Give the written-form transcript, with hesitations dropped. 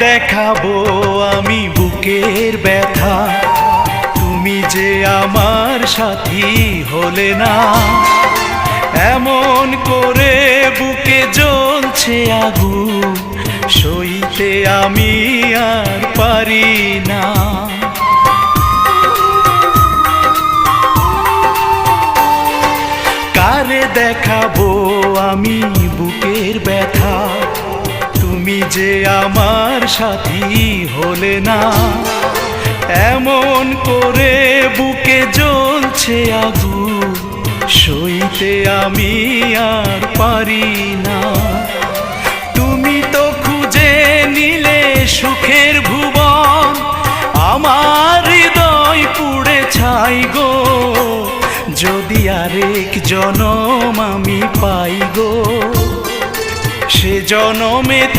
দেখাবো আমি বুকের ব্যথা, তুমি যে আমার সাথী হলে না। এমন করে বুকে জ্বলছে আগুন, সইতে আমি আর পারি না। কারে দেখাবো আমি বুকের ব্যথা, তুমি যে আমার সাথী হলে না। এমন করে বুকে জ্বলছে আগুন, সইতে আমি আর পারি না। তুমি তো খুঁজে নিলে সুখের ভুবন, আমার হৃদয় পুড়ে ছাই গো। যদি আরেক জনম আমি পাই গো, সে জনমে